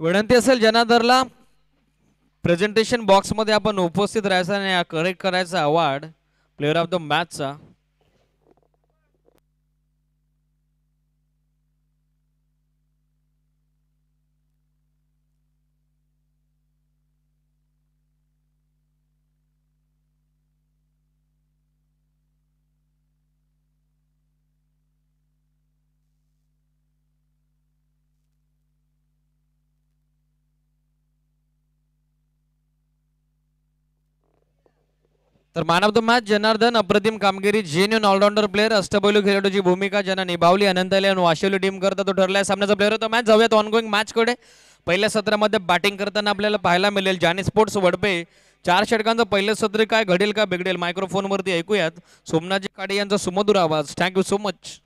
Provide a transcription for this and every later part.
विनंती असेल जनादरला प्रेझेंटेशन बॉक्समध्ये आपण उपस्थित राहायचा आणि करेक्ट करायचा अवॉर्ड प्लेअर ऑफ द मॅचचा. तर man of the match Janardan. अप्रतिम कामगिरी, जेन्युन ऑलराऊंडर प्लेअर, अष्टपैलू खेळाडूची भूमिका ज्यांना निभावली अनंताली आणि वाशिवली टीम करता तो ठरलाय सामन्याचा प्लेअर ऑफ द मॅच. जाऊयात ऑनगोईंग मॅचकडे. पहिल्या सत्रामध्ये बॅटिंग करताना आपल्याला पाहायला मिळेल जानी स्पोर्ट्स वडपे. 4 षटकांचं पहिलं सत्र काय घडेल का बिघडेल मायक्रोफोनवरती ऐकूयात सोमनाथजी काडे यांचा सुमधुर आवाज. Thank you so much.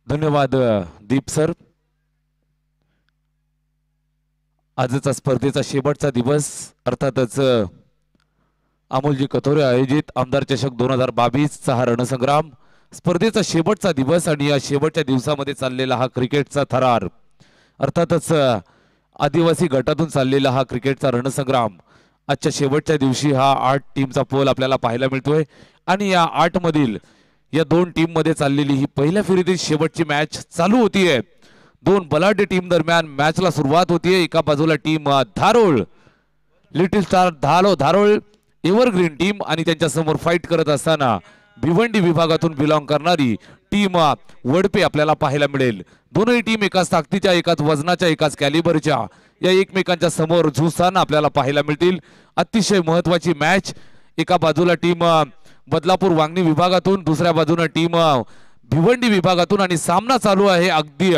धन्यवाद दीप सर. आजचा स्पर्धेचा शेवटचा दिवस अर्थातच अमोलजी कथोरे आयोजित आमदार चषक 2022 चा हा रणसंग्राम स्पर्धेचा शेवटचा दिवस आणि या शेवटच्या दिवसामध्ये चाललेला हा क्रिकेटचा थरार अर्थातच आदिवासी गटातून चाललेला हा क्रिकेटचा रणसंग्राम आजच्या शेवटच्या दिवशी हा 8 टीमचा पोल आपल्याला पाहायला मिळतोय आणि या 8 मधील या 2 टीम मध्ये चाललेली ही पहिल्या फेरीतील शेवटची मॅच चालू होतीये. 2 बलाढ्य टीम दरम्यान मॅचला सुरुवात होतीये. एका बाजूला team Dharol little star Dharol evergreen team आणि त्यांच्या समोर फाईट करत असताना भिवंडी विभागातून बिलॉंग करणारी टीम वडपे आपल्याला पाहायला मिळेल. दोनही टीम एकाच ताकदीच्या एकाच वजनाच्या एकाच कॅलिबरच्या या एकमेकांच्या समोर झुजताना आपल्याला पाहायला मिळतील. अतिशय महत्त्वाची मॅच. एका बाजूला टीम बदलापूर वांगणी विभागातून दुसऱ्या बाजूने टीम भिवंडी विभागातून आणि सामना चालू आहे अगदी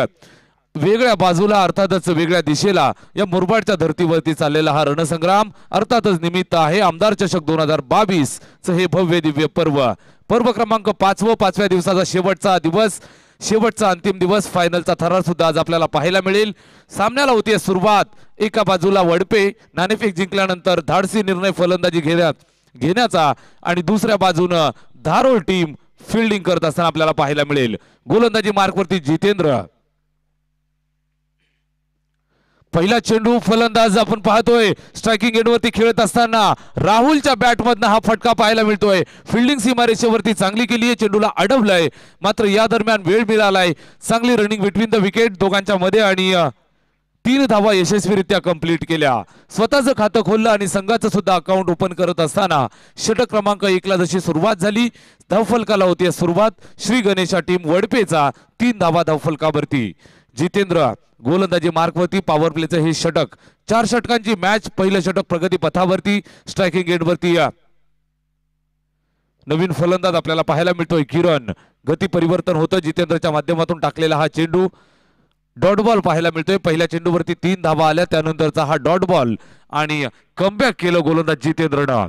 वेगळ्या बाजूला अर्थातच वेगळ्या दिशेला या मुरबाडच्या धर्तीवरती चाललेला हा रणसंग्राम अर्थातच निमित्त आहे आमदार चषक 2022 चे हे भव्य दिव्य पर्व क्रमांक 5व्या दिवसाचा शेवटचा दिवस शेवटचा अंतिम दिवस फायनलचा थरार सुद्धा आज आपल्याला पाहायला मिळेल. सामन्याला होती सुरुवात. एका बाजूला वडपे नाणेफेक जिंकल्यानंतर धाडसी निर्णय फलंदाजी घेण्याचा आणि दुसऱ्या बाजूने धारोळ टीम फिल्डिंग करत असताना आपल्याला पाहायला मिळेल. गोलंदाजी मार्कवरती जितेंद्र पहिला चेंडू फलंदाज आपण पाहतोय स्ट्रायकिंग एंडवरती खेळत असताना राहुलच्या बॅटमधनं हा फटका पाहायला मिळतोय. फिल्डिंग सीमारेषेवरती चांगली केली आहे, चेंडूला अडवलंय, मात्र या दरम्यान वेळ मिळालाय. चांगली रनिंग बिटवीन द विकेट दोघांच्या मध्ये आणि 3 धावा यशस्वीरित्या कंप्लीट केल्या. स्वतःचं खातं खोललं आणि संघाचं सुद्धा अकाउंट ओपन करत असताना षटक क्रमांक 1 ला जशी सुरुवात झाली, धावफलकाला होती सुरुवात श्री गणेशा टीम वडपेचा 3 धावा धावफलकावरती. जितेंद्र गोलंदाजी मार्कवरती, पॉवर प्लेचं हे षटक. 4 षटकांची मॅच. पहिलं षटक प्रगती पथावरती, स्ट्रायकिंग एंडवरती नवीन फलंदाज आपल्याला पाहायला मिळतोय किरण. गती परिवर्तन होतं, जितेंद्रच्या माध्यमातून टाकलेला हा चेंडू डॉट बॉल पाहायला मिळतोय. पहिल्या चेंडूवरती 3 धावा आल्या, त्यानंतरचा हा डॉट बॉल आणि कमबॅक केलं गोलंदाज जितेंद्रनं.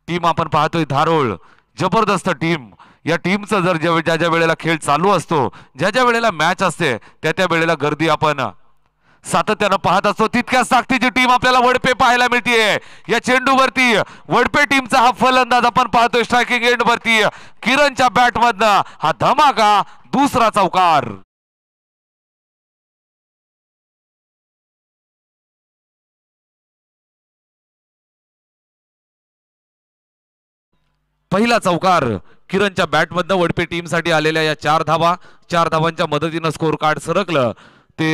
टीम आपण पाहतोय धारोळ, जबरदस्त टीम. या टीमचं जर ज्या ज्या वेळेला खेळ चालू असतो, ज्या ज्या वेळेला मॅच असते, त्या त्या वेळेला गर्दी आपण सातत्यानं पाहत असतो. तितक्याच ताकदीची टीम आपल्याला वडपे पाहायला मिळतीये. या चेंडूवरती वडपे टीमचा हा फलंदाज आपण पाहतोय स्ट्रायकिंग एंडवरती. किरणच्या बॅटमधनं हा धमाका, दुसरा चौकार. पहिला चौकार किरणच्या बॅटमधनं वडपे टीमसाठी आलेल्या या 4 धावा. 4 धावांच्या मदतीनं स्कोर कार्ड सरकलं ते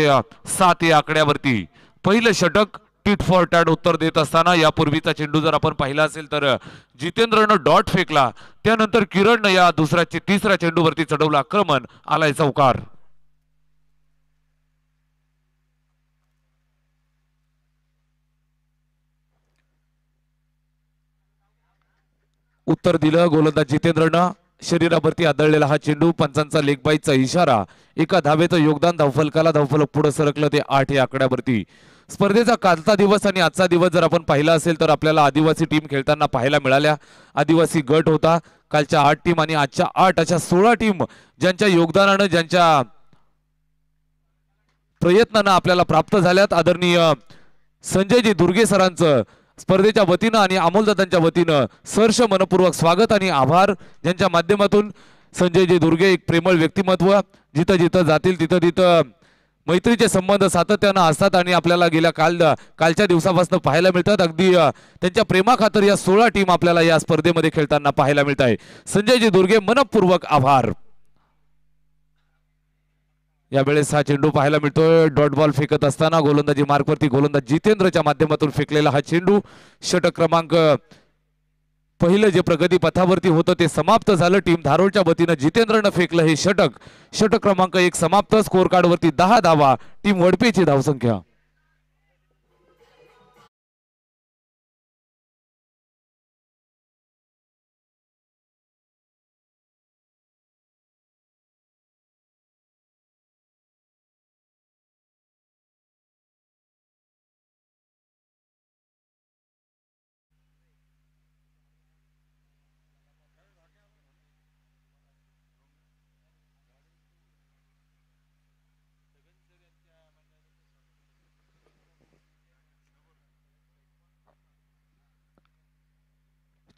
7 या आकड्यावरती. पहिलं षटक टिट फॉर टॅट उत्तर देत असताना यापूर्वीचा चेंडू जर आपण पाहिला असेल तर जितेंद्रनं डॉट फेकला, त्यानंतर किरणनं या तिसऱ्या चेंडूवरती चढवलं आक्रमण, आलाय चौकार. उत्तर दिलं गोलंदाज जितेंद्रनं. शरीरावरती आदळलेला हा चेंडू, पंचांचा लेग बाईचा इशारा, एका धावेचं योगदान, धावफलकाला धावफलक पुढे सरकलं ते 8 या आकड्यावरती. स्पर्धेचा कालचा दिवस आणि आजचा दिवस जर आपण पाहिला असेल तर आपल्याला आदिवासी टीम खेळताना पाहायला मिळाल्या. आदिवासी गट होता कालच्या 8 टीम आणि आजच्या 8 अशा 16 टीम ज्यांच्या योगदानानं, ज्यांच्या प्रयत्नानं आपल्याला प्राप्त झाल्यात. आदरणीय संजयजी दुर्गे सरांचं स्पर्धेच्या वतीनं आणि अमोलदादांच्या वतीनं सहर्ष मनपूर्वक स्वागत आणि आभार, ज्यांच्या माध्यमातून संजयजी दुर्गे एक प्रेमळ व्यक्तिमत्व, जिथं जिथं जातील तिथं तिथं मैत्रीचे संबंध सातत्यानं असतात आणि आपल्याला गेल्या कालच्या दिवसापासून पाहायला मिळतात. अगदी त्यांच्या प्रेमाखातर या 16 टीम आपल्याला या स्पर्धेमध्ये खेळताना पाहायला मिळत आहे. संजयजी दुर्गे मनपूर्वक आभार. यावेळेस हा चेंडू पाहायला मिळतोय डॉट बॉल फेकत असताना गोलंदाजी मार्कवरती गोलंदाज जितेंद्रच्या माध्यमातून फेकलेला हा चेंडू. षटक क्रमांक पहिलं जे प्रगती पथावरती होतं ते समाप्त झालं. टीम धारोळच्या वतीनं जितेंद्रनं फेकलं हे षटक. षटक क्रमांक 1 समाप्त. स्कोर कार्ड वरती 10 धावा. टीम वडपेची धावसंख्या.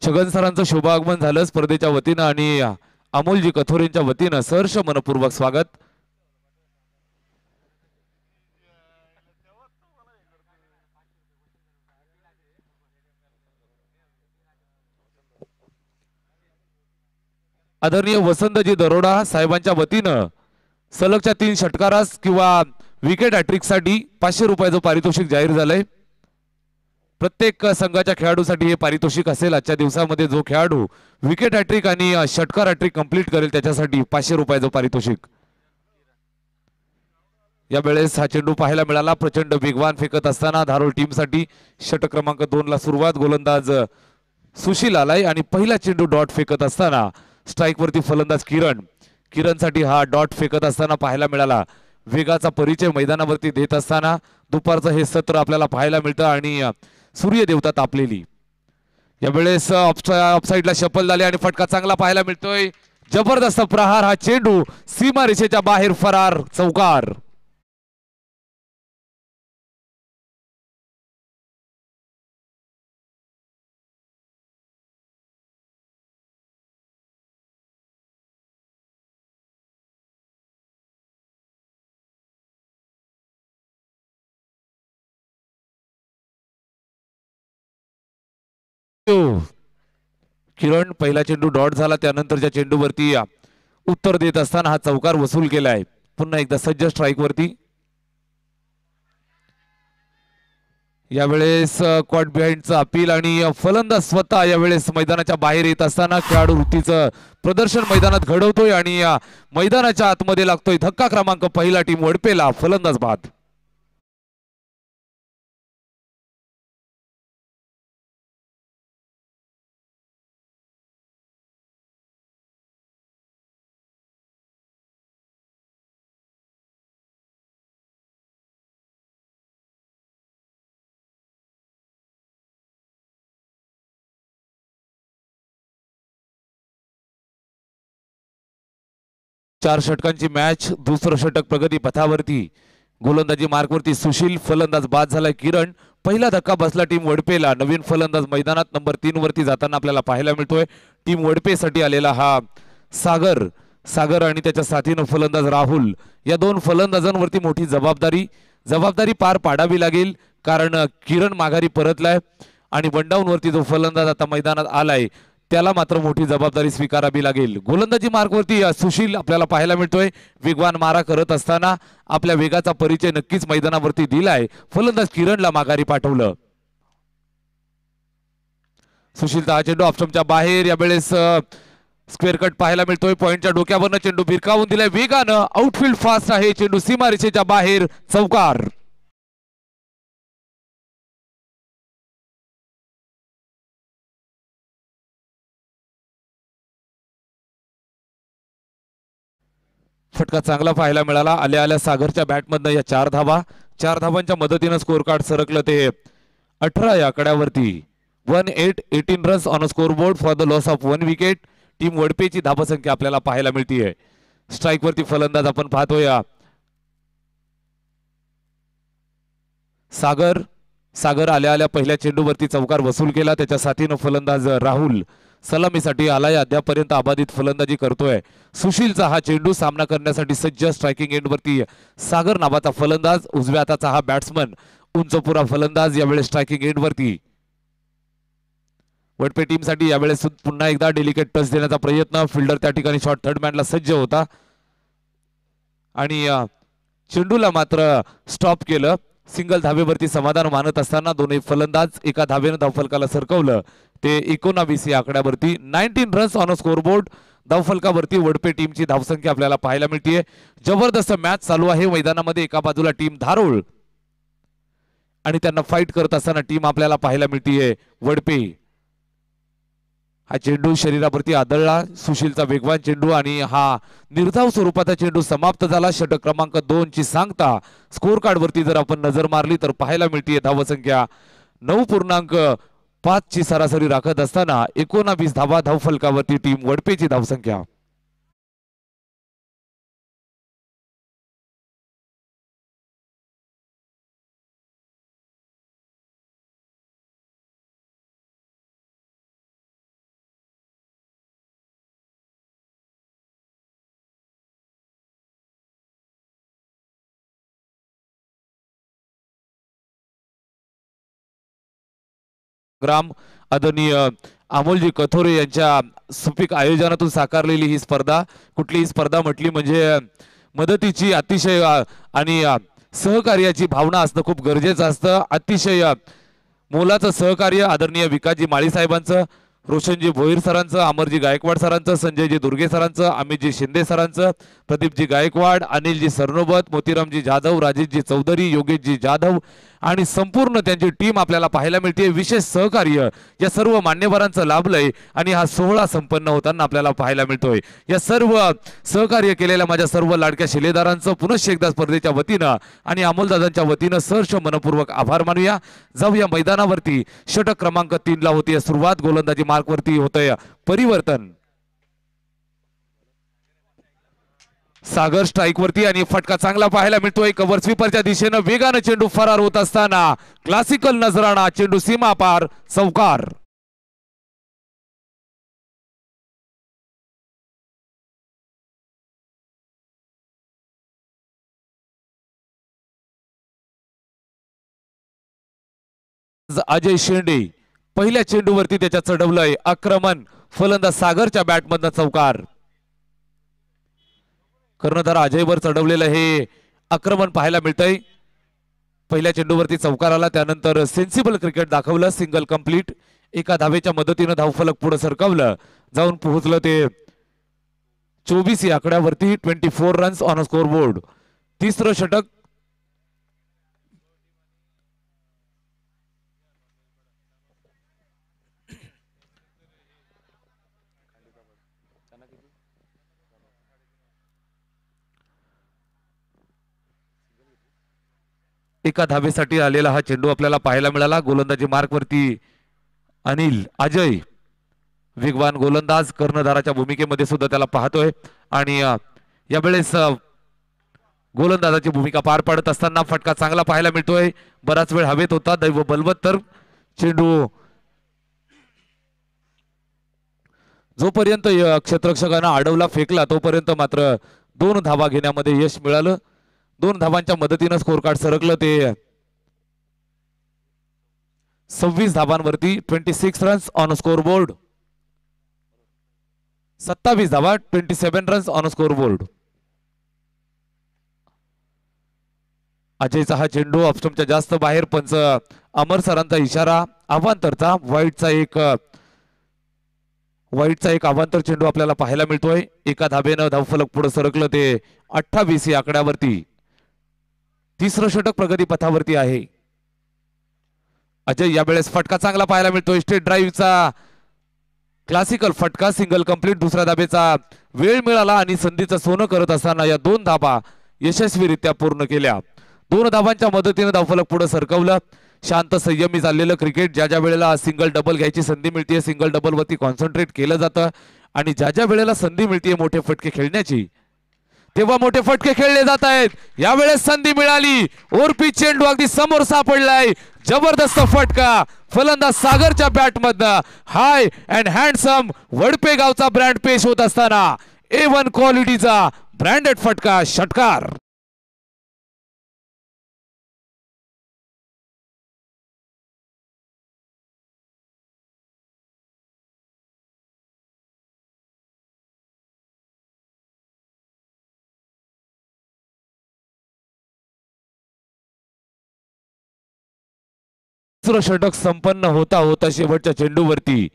छगन सरांचं शुभागमन झालं स्पर्धेच्या वतीनं आणि अमोलजी कथोरेंच्या वतीनं सहर्ष मनपूर्वक स्वागत. आदरणीय वसंतजी दरोडा साहेबांच्या वतीनं सलगच्या 3 षटकारास किंवा विकेट हॅट्रिक साठी 500 रुपयाचं पारितोषिक जाहीर झालंय. प्रत्येक संघाच्या खेळाडूसाठी हे पारितोषिक असेल. आजच्या दिवसामध्ये जो खेळाडू विकेट हॅट्रिक आणि षटकार हॅट्रिक कंप्लीट करेल त्याच्यासाठी 500 रुपयाचं पारितोषिक. यावेळेस हा चेंडू पाहायला मिळाला, प्रचंड वेगवान फेकत असताना धारोळ टीमसाठी. षटक क्रमांक 2 ला सुरुवात. गोलंदाज सुशील आलाय आणि पहिला चेंडू डॉट फेकत असताना स्ट्राईक वरती फलंदाज किरणसाठी हा डॉट फेकत असताना पाहायला मिळाला. वेगाचा परिचय मैदानावरती देत असताना दुपारचं हे सत्र आपल्याला पाहायला मिळतं आणि सूर्य देवता तापलेली. यावेळेस ऑफसाईडला शफल झाले आणि फटका चांगला पाहायला मिळतोय. जबरदस्त प्रहार, हा चेंडू सीमारेषेच्या बाहेर फरार, चौकार. किरण पहिला चेंडू डॉट झाला, त्यानंतरच्या चेंडूवरती उत्तर देत असताना हा चौकार वसूल केलाय. पुन्हा एकदा सज्ज स्ट्राईक वरती. यावेळेस कॉट बिहाइंडचं अपील आणि फलंदाज स्वतः यावेळेस मैदानाच्या बाहेर येत असताना खेळाडू वृत्तीचं प्रदर्शन मैदानात घडवतोय आणि मैदानाच्या आतमध्ये लागतोय धक्का क्रमांक पहिला टीम वडपेला. फलंदाज बाद. चार षटकांची मॅच, दुसरं षटक प्रगती पथावरती. गोलंदाजी मार्कवरती सुशील, फलंदाज बाद झालाय किरण. पहिला धक्का बसला टीम वडपेला. नवीन फलंदाज मैदानात नंबर 3 वरती जाताना आपल्याला पाहायला मिळतोय. टीम वडपेसाठी आलेला हा सागर आणि त्याच्या साथीनं फलंदाज राहुल. या दोन फलंदाजांवरती मोठी जबाबदारी पार पाडावी लागेल, कारण किरण माघारी परतलाय आणि वनडाऊन वरती जो फलंदाज आता मैदानात आलाय त्याला मात्र मोठी जबाबदारी स्वीकारावी लागेल. गोलंदाजी मार्गवरती सुशील आपल्याला पाहायला मिळतोय. वेगवान मारा करत असताना आपल्या वेगाचा परिचय नक्कीच मैदानावरती दिलाय. फलंदाज किरणला माघारी पाठवलं. सुशीलचा हा चेंडू ऑप्शनच्या बाहेर. यावेळेस स्क्वेअर कट पाहायला मिळतोय. पॉइंटच्या डोक्यावरनं चेंडू भिरकावून दिलाय वेगानं. आउटफील्ड फास्ट आहे. चेंडू सीमारेषेच्या बाहेर. चौकार. फटका चांगला पाहायला मिळाला. आल्या सागरच्या बॅटमधनं या 4 धावांच्या मदतीनं स्कोर कार्ड सरकलं ते 18 या आकड्यावरती. 18 runs on a score board for the loss of 1 wicket. Team वडपेची धावसंख्या आपल्याला पाहायला मिळतीये. स्ट्राईक वरती फलंदाज आपण पाहतोय सागर आल्या पहिल्या चेंडूवरती चौकार वसूल केला. त्याच्या साथीनं फलंदाज राहुल सलामीसाठी आलाय. अद्यापर्यंत अबाधित फलंदाजी करतोय. सुशीलचा हा चेंडू सामना करण्यासाठी सज्ज. स्ट्रायकिंग एंड वरती सागर नावाचा फलंदाज. उजव्या हाताचा हा बॅट्समन उंचपुरा फलंदाज यावेळेस स्ट्रायकिंग एंड वरती. वडपे टीम साठी यावेळेस पुन्हा एकदा डेलिकेट टच देण्याचा प्रयत्न. फिल्डर त्या ठिकाणी शॉट थर्ड मॅनला सज्ज होता आणि चेंडूला मात्र स्टॉप केलं. सिंगल धावेवरती समाधान मानत असताना दोन्ही फलंदाज एका धावेनं धावफलकाला सरकवलं. ते 19 या आकड्यावरती. 19 runs on a scoreboard. धावफलकावरती Wadpe टीमची धावसंख्या आपल्याला पाहायला मिळतीये. जबरदस्त मॅच चालू आहे मैदानामध्ये. एका बाजूला टीम धारोळ आणि त्यांना फाईट करत असताना टीम आपल्याला पाहायला मिळतीये वडपे. हा चेंडू शरीरावरती आदळला. सुशीलचा वेगवान चेंडू आणि हा निर्धाव स्वरूपाचा चेंडू समाप्त झाला. षटक क्रमांक 2 ची सांगता स्कोर कार्ड वरती जर आपण नजर मारली तर पाहायला मिळतीये धावसंख्या 9.5 ची सरासरी राखत असताना 19 धावा धावफलकावरती टीम वडपेची धावसंख्या. ग्राम आदरणीय अमोलजी कथोरे यांच्या सुपीक आयोजनातून साकारलेली ही स्पर्धा. कुठलीही स्पर्धा म्हटली म्हणजे मदतीची अतिशय आणि सहकार्याची भावना असणं खूप गरजेचं असतं. अतिशय मोलाचं सहकार्य आदरणीय विकासजी माळी साहेबांचं, रोशनजी भोईर सरांचं, अमरजी गायकवाड सरांचं, संजयजी दुर्गे सरांचं, अमितजी शिंदे सरांचं, प्रदीपजी गायकवाड, अनिलजी सरनोबत, मोतीरामजी जाधव, राजेशजी चौधरी, योगेशजी जाधव आणि संपूर्ण त्यांची टीम आपल्याला पाहायला मिळते. विशेष सहकार्य या सर्व मान्यवरांचं लाभलंय आणि हा सोहळा संपन्न होताना आपल्याला पाहायला मिळतोय. या सर्व सहकार्य केलेल्या माझ्या सर्व लाडक्या शिलेदारांचं पुनश्च एकदा स्पर्धेच्या वतीनं आणि अमोलदादांच्या वतीनं सहर्ष मनपूर्वक आभार मानूया. जाऊया मैदानावरती. षटक क्रमांक 3 ला होतीये सुरुवात. गोलंदाजी मार्कवरती होतंय परिवर्तन. सागर स्ट्राईक वरती आणि फटका चांगला पाहायला मिळतोय. कव्हर स्वीपरच्या दिशेनं वेगानं चेंडू फरार होत असताना क्लासिकल नजराणा. चेंडू सीमा पार. चौकार. अजय शेंडे पहिल्या चेंडूवरती त्याच्या चढवलंय आक्रमण, फलंदाज सागरच्या बॅटमधनं चौकार. कर्णधार अजयवर चढवलेलं हे आक्रमण पाहायला मिळतंय. पहिल्या चेंडूवरती चौकार आला, त्यानंतर सेन्सिबल क्रिकेट दाखवलं, सिंगल कंप्लीट. एका धावेच्या मदतीनं धावफलक पुढे सरकवलं, जाऊन पोहोचलं ते 24 या आकड्यावरती. 24 runs on a score board. तिसरं षटक एका धावेसाठी आलेला हा चेंडू आपल्याला पाहायला मिळाला. गोलंदाजी मार्कवरती अनिल अजय, वेगवान गोलंदाज, कर्णधाराच्या भूमिकेमध्ये सुद्धा त्याला पाहतोय. आणि यावेळेस गोलंदाजाची भूमिका पार पाडत असताना फटका चांगला पाहायला मिळतोय. बराच वेळ हवेत होता, दैव बलवत्तर. चेंडू जोपर्यंत क्षेत्ररक्षकांना अडवला फेकला तोपर्यंत मात्र 2 धावा घेण्यामध्ये यश मिळालं. 2 धावांच्या मदतीनं स्कोर कार्ड सरकलं ते 26 धावांवरती. 26 रन्स ऑन स्कोर बोर्ड. 27 धावा, 27 रन्स ऑन स्कोर बोर्ड. अजयचा हा चेंडू ऑफस्टंपच्या जास्त बाहेर. पंच अमर सरांचा इशारा अवांतरचा. वाईटचा एक अवांतर चेंडू आपल्याला पाहायला मिळतोय. एका धाबेनं धावफलक पुढे सरकलं ते 28 या आकड्यावरती. तिसरं षटक प्रगती पथावरती आहे. अजय यावेळेस फटका चांगला पाहायला मिळतोय. स्ट्रेट ड्राईव्हचा क्लासिकल फटका, सिंगल कंप्लीट. दुसऱ्या धाबेचा वेळ मिळाला आणि संधीचं सोनं करत असताना या 2 धाबा यशस्वीरित्या पूर्ण केल्या. 2 धाबांच्या मदतीने धावफलक पुढे सरकवलं. शांत संयमी चाललेलं क्रिकेट. ज्या ज्या वेळेला सिंगल डबल घ्यायची संधी मिळते, सिंगल डबल वरती कॉन्सन्ट्रेट केलं जातं. आणि ज्या ज्या वेळेला संधी मिळते मोठे फटके खेळण्याची, तेव्हा मोठे फटके खेळले जात आहेत. यावेळेस संधी मिळाली. ओरपी चेंडू अगदी समोर सापडलाय. जबरदस्त फटका फलंदाज सागरच्या बॅटमधनं. हाय अँड हँडसम वडपे गावचा ब्रँड पेश होत असताना A1 क्वालिटीचा ब्रँडेड फटका, षटकार. दुसरं षटक संपन्न होता होता शेवटच्या चेंडूवरती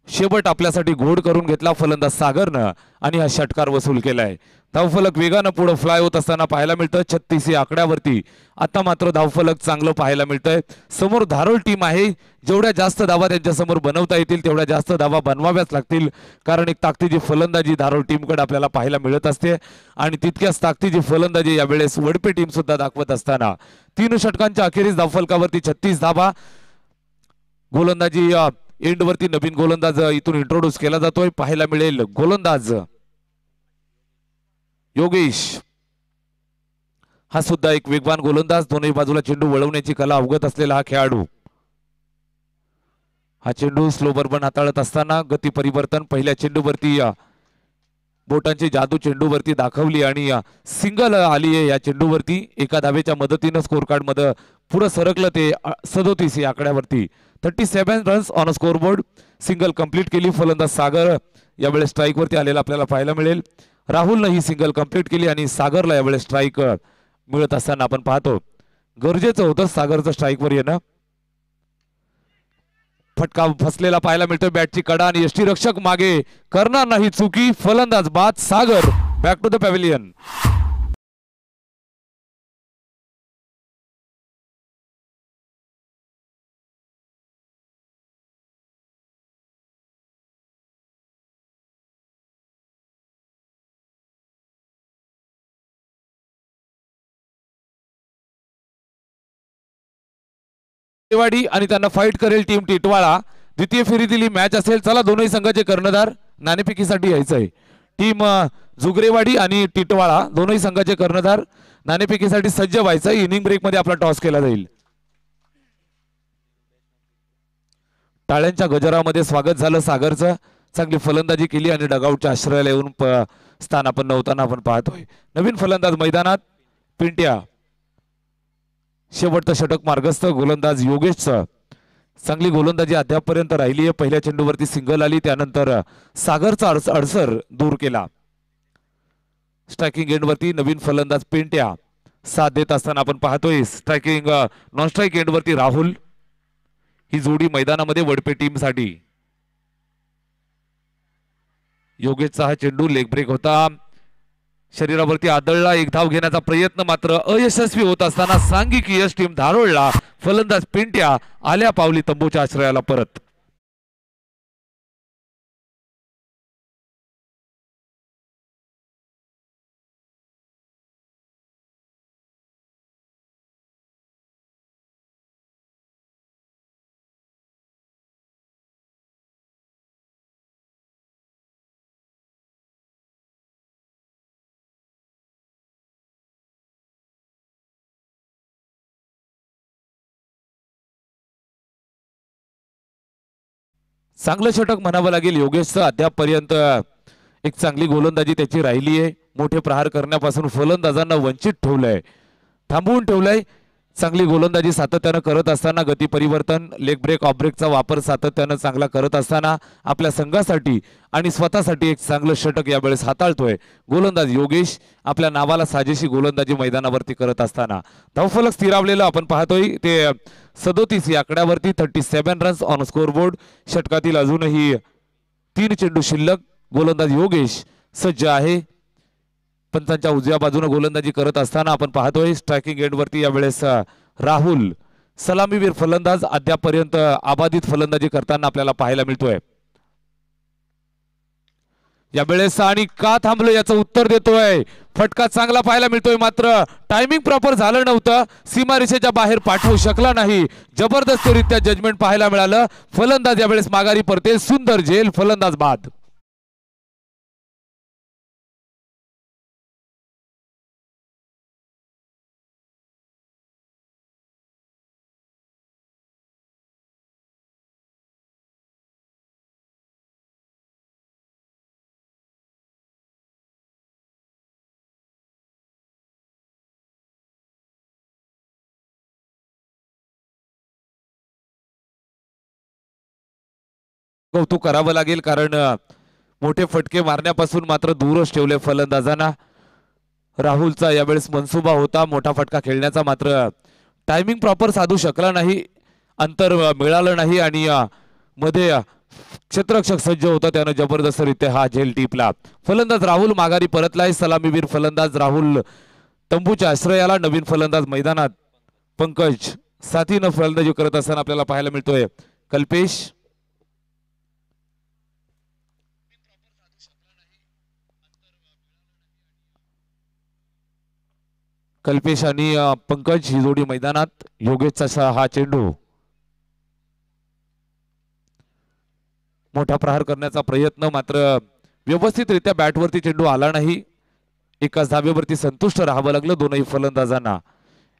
शेवट आपल्यासाठी घोड करून घेतला फलंदाज सागरनं आणि हा षटकार वसूल केलाय. धावफलक वेगानं पुढे फ्लाय होत असताना पाहायला मिळतं 36 या आकड्यावरती. आता मात्र धावफलक चांगलं पाहायला मिळतंय. समोर धारोळ टीम आहे. जेवढ्या जास्त धावा त्यांच्या समोर बनवता येतील तेवढ्या जास्त धावा बनवाव्याच लागतील, कारण एक ताकदीची फलंदाजी धारोळ टीमकडे आपल्याला पाहायला मिळत असते. आणि तितक्याच ताकदीची फलंदाजी यावेळेस वडपे टीम सुद्धा दाखवत असताना 3 षटकांच्या अखेरीस धावफलकावरती 36 धावा. गोलंदाजी एंडवरती नवीन गोलंदाज इथून इंट्रोड्यूस केला जातोय. पाहायला मिळेल गोलंदाज योगेश. हा सुद्धा एक वेगवान गोलंदाज, दोन्ही बाजूला चेंडू वळवण्याची कला अवगत असलेला हा खेळाडू. हा चेंडू स्लो बर्बन हाताळत असताना गती परिवर्तन पहिल्या चेंडूवरती बोटांची जादू चेंडूवरती दाखवली आणि सिंगल आली आहे या चेंडूवरती. एका धावेच्या मदतीनं स्कोर कार्ड मध्ये पुढे सरकलं ते 37 या आकड्यावरती. 37 runs on a score board. Single complete केली फलंदाज सागर. यावेळेस स्ट्राईक वरती आलेला आपल्याला पाहायला मिळेल. राहुलनं ही सिंगल कंप्लीट केली आणि सागरला यावेळेस स्ट्राईक मिळत असताना आपण पाहतो. गरजेचं होतं सागरचं स्ट्राईक वर येणं. फटका फसलेला पाहायला मिळतोय. बॅटची कडा आणि यष्टीरक्षक मागे करणार नाही चुकी. फलंदाज बाद. सागर बॅक टू द पॅव्हिलियन. आणि त्यांना फाईट करेल टीम टिटवाळा. द्वितीय फेरीतील मॅच असेल. चला दोन्ही संघाचे कर्णधार नाणेफेकीसाठी यायचंय. टीम जुगरेवाडी आणि टिटवाळा दोन्ही संघाचे कर्णधार नाणेफेकीसाठी सज्ज व्हायचं. इनिंग ब्रेक मध्ये आपला टॉस केला जाईल. टाळ्यांच्या गजरामध्ये स्वागत झालं सागरचं. चांगली फलंदाजी केली आणि डगआउटच्या आश्रयाला येऊन स्थान आपण नव्हताना आपण पाहतोय. नवीन फलंदाज मैदानात पिंट्या. शेवटचं षटक मार्गस्थ गोलंदाज योगेशचं. चांगली गोलंदाजी अद्यापपर्यंत राहिली आहे. पहिल्या चेंडूवरती सिंगल आली, त्यानंतर सागरचा अडसर दूर केला. स्ट्रायकिंग एंडवरती नवीन फलंदाज पेंट्या साथ देत असताना आपण पाहतोय. स्ट्रायकिंग नॉन स्ट्राईक एंडवरती राहुल. ही जोडी मैदानामध्ये वडपे टीम साठी. योगेशचा हा चेंडू लेग ब्रेक होता, शरीरावरती आदळला. एक धाव घेण्याचा प्रयत्न मात्र अयशस्वी होत असताना सांघिक यश टीम धारोळला. फलंदाज पिंट्या आल्या पावली तंबूच्या आश्रयाला परत. चांगलं षटक म्हणावं लागेल योगेशचं. अद्यापपर्यंत एक चांगली गोलंदाजी त्याची राहिली आहे. मोठे प्रहार करण्यापासून फलंदाजांना वंचित ठेवलंय, थांबवून ठेवलंय. चांगली गोलंदाजी सातत्यानं करत असताना, गती परिवर्तन, लेग ब्रेक, ऑफ ब्रेकचा वापर सातत्यानं चांगला करत असताना आपल्या संघासाठी आणि स्वतःसाठी एक चांगलं षटक यावेळेस हाताळतोय गोलंदाज योगेश. आपल्या नावाला साजेशी गोलंदाजी मैदानावरती करत असताना धावफलक स्थिरावलेलं आपण पाहतोय. ते 37 या आकड्यावरती 37 रन्स ऑन स्कोरबोर्ड. षटकातील अजूनही 3 चेंडू शिल्लक. गोलंदाज योगेश सज्ज आहे. पंचांच्या उजव्या बाजूने गोलंदाजी करत असताना आपण पाहतोय स्ट्रायकिंग एंडवरती यावेळेस राहुल सलामीवीर फलंदाज अद्यापपर्यंत अबाधित फलंदाजी करताना आपल्याला पाहायला मिळतोय. यावेळेस आणि का थांबलो याचं उत्तर देतोय. फटका चांगला पाहायला मिळतोय, मात्र टायमिंग प्रॉपर झालं नव्हतं. सीमारेषेच्या बाहेर पाठवू शकला नाही. जबरदस्तरित्या जजमेंट पाहायला मिळालं. फलंदाज यावेळेस माघारी परते. सुंदर झेल, फलंदाज बाद. कौतुक करावं लागेल, कारण मोठे फटके मारण्यापासून मात्र दूरच ठेवले फलंदाजांना. राहुलचा यावेळेस मनसुबा होता मोठा फटका खेळण्याचा, मात्र टायमिंग प्रॉपर साधू शकला नाही. अंतर मिळालं नाही आणि मध्ये क्षेत्ररक्षक सज्ज होता, त्यानं जबरदस्तरित्या हा झेल टिपला. फलंदाज राहुल माघारी परतलाय. सलामीवीर फलंदाज राहुल तंबूच्या आश्रयाला. नवीन फलंदाज मैदानात पंकज साथीनं फलंदाजी करत असताना आपल्याला पाहायला मिळतोय. कल्पेश आणि पंकज ही जोडी मैदानात. योगेशचा हा चेंडू मोठा प्रहार करण्याचा प्रयत्न, मात्र व्यवस्थितरित्या बॅटवरती चेंडू आला नाही. एकाच धावेवरती संतुष्ट राहावं लागलं दोनही फलंदाजांना.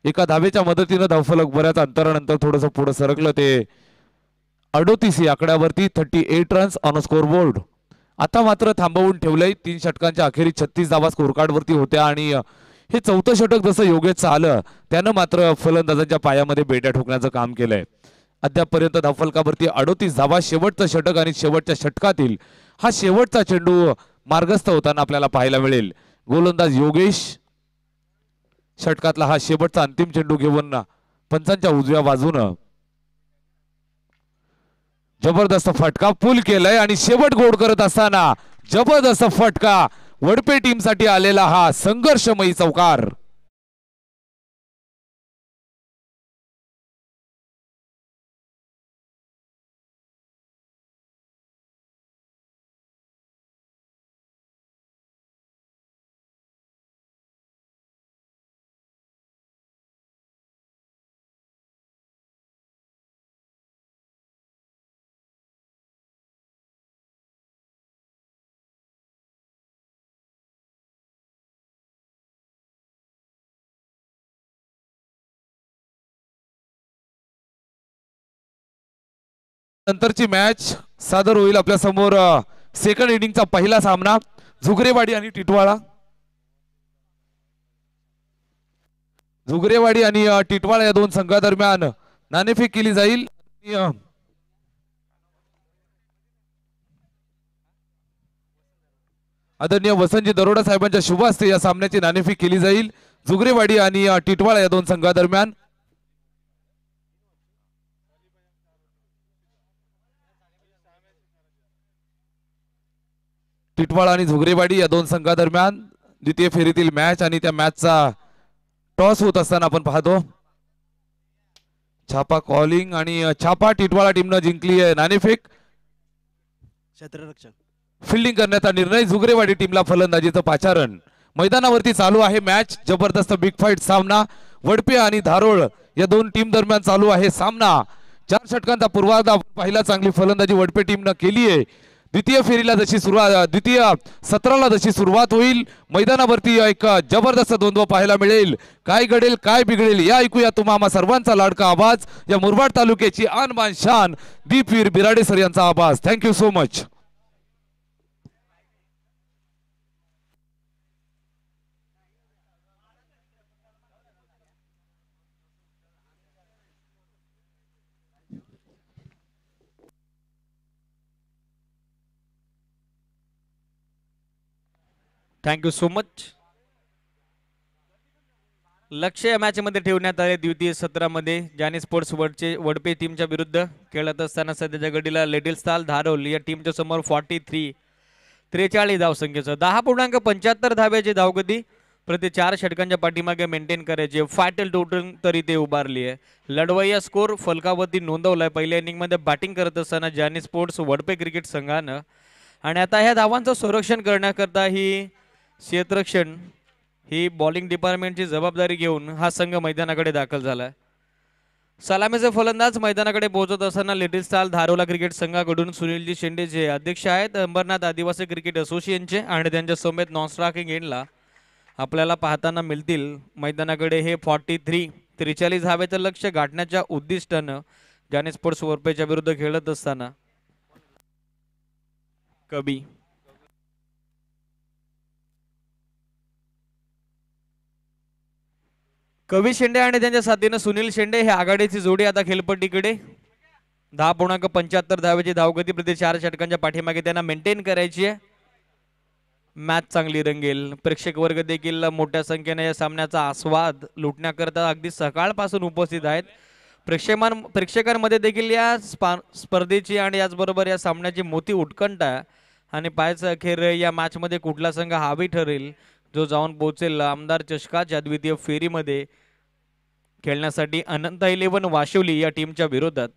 एका धावेच्या मदतीनं धावफलक बऱ्याच अंतरानंतर थोडंसं पुढे सरकलं. ते 38 या आकड्यावरती 38 रन्स ऑन स्कोरबोर्ड. आता मात्र थांबवून ठेवलंय. 3 षटकांच्या अखेरीस 36 धावा स्कोरकार्ड वरती होत्या आणि हे चौथं षटक जसं योगेशचं आलं त्यानं मात्र फलंदाजांच्या पायामध्ये बेट्या ठोकण्याचं काम केलंय. अद्यापपर्यंत धावफलकावरती 38 धावा. शेवटचं षटक आणि शेवटच्या षटकातील हा शेवटचा चेंडू मार्गस्थ होताना आपल्याला पाहायला मिळेल. गोलंदाज योगेश षटकातला हा शेवटचा अंतिम चेंडू घेऊन पंचांच्या उजव्या बाजूनं जबरदस्त फटका पूल केलाय आणि शेवट गोड करत असताना जबरदस्त फटका. वडपे टीम साठी आलेला हा संघर्षमयी चौकार. नंतरची मॅच सादर होईल आपल्या समोर. सेकंड इनिंगचा पहिला सामना झुगरेवाडी आणि टिटवाळा. झुगरेवाडी आणि टिटवाळा या दोन संघादरम्यान नाणेफेक केली जाईल. या आदरणीय वसंतजी दरोडा साहेबांच्या शुभ हस्ते या सामन्याची नाणेफेक केली जाईल. जुगरेवाडी आणि टिटवाळा या दोन संघादरम्यान. टिटवाळा आणि झुगरेवाडी या दोन संघादरम्यान द्वितीय फेरीतील मॅच आणि त्या मॅचचा टॉस होत असताना आपण पाहतो. छापा कॉलिंग आणि छापा टिटवाळा टीमनं जिंकली आहे नाणेफेक. क्षेत्ररक्षक फिल्डिंग करण्याचा निर्णय. झुगरेवाडी टीमला फलंदाजीचं पाचारण. मैदानावरती चालू आहे मॅच. जबरदस्त बिग फाईट सामना वडपे आणि धारोळ या दोन टीम दरम्यान चालू आहे सामना. 4 षटकांचा पूर्वार्ध आपण पाहिला. चांगली फलंदाजी वडपे टीमनं केली आहे. द्वितीय फेरीला जशी सुरुवात द्वितीय सत्राला जशी सुरुवात होईल मैदानावरती एक जबरदस्त द्वंद्व पाहायला मिळेल. काय घडेल काय बिघडेल या ऐकूया तुम्हा सर्वांचा लाडका आवाज. या मुरबाड तालुक्याची आन बान शान दीपवीर बिराडे सर यांचा आवाज. Thank you so much. Thank you so much. लक्ष या मॅच मध्ये ठेवण्यात आले. द्वितीय सत्रामध्ये जानी स्पोर्ट्स वडपे टीमच्या विरुद्ध खेळत असताना सध्याच्या घडीला लिटिल स्टार धारोल या टीमच्या समोर 43 धावसंख्येचं 10.75 धाब्याची धावगती प्रति 4 षटकांच्या पाठीमागे मेंटेन करायचे. फायटल टोटल तरी ते उभारली आहे. लढवय्या स्कोर फलकावरती नोंदवलाय पहिल्या इनिंग मध्ये बॅटिंग करत असताना जानी स्पोर्ट्स वडपे क्रिकेट संघानं. आणि आता ह्या धावांचं संरक्षण करण्याकरता ही क्षेत्ररक्षण ही बॉलिंग डिपार्टमेंटची जबाबदारी घेऊन हा संघ मैदानाकडे दाखल झालाय. सलामीचे फलंदाज मैदानाकडे पोहोचत असताना लिटिल स्टार धारोला क्रिकेट संघाकडून सुनीलजी शेंडे जे अध्यक्ष आहेत अंबरनाथ आदिवासी क्रिकेट असोसिएशनचे आणि त्यांच्या समेत नॉन स्ट्रायकिंग एंडला आपल्याला पाहताना मिळतील. मैदानाकडे हे 43 धावेचं लक्ष गाठण्याच्या उद्दिष्टानं जानी स्पोर्ट्स वडपेच्या विरुद्ध खेळत असताना कबी कवी शेंडे आणि त्यांच्या साथीनं सुनील शेंडे हे आघाडीची जोडी आता खेळपट्टीकडे. 10.75 धावेची धावगती प्रति 4 षटकांच्या पाठीमागे त्यांना मेंटेन करायची आहे. मॅच चांगली रंगेल. प्रेक्षक वर्ग देखील मोठ्या संख्येने या सामन्याचा आस्वाद लुटण्याकरता अगदी सकाळपासून उपस्थित आहेत. प्रेक्षकांमध्ये देखील या स्पर्धेची आणि याचबरोबर या सामन्याची मोठी उत्कंठा आणि पाहायचं अखेर या मॅच मध्ये कुठला संघ हावी ठरेल जो जाऊन पोहोचेल आमदार चषकाच्या द्वितीय फेरीमध्ये खेळण्यासाठी अनंत 11 वाशिवली या टीमच्या विरोधात.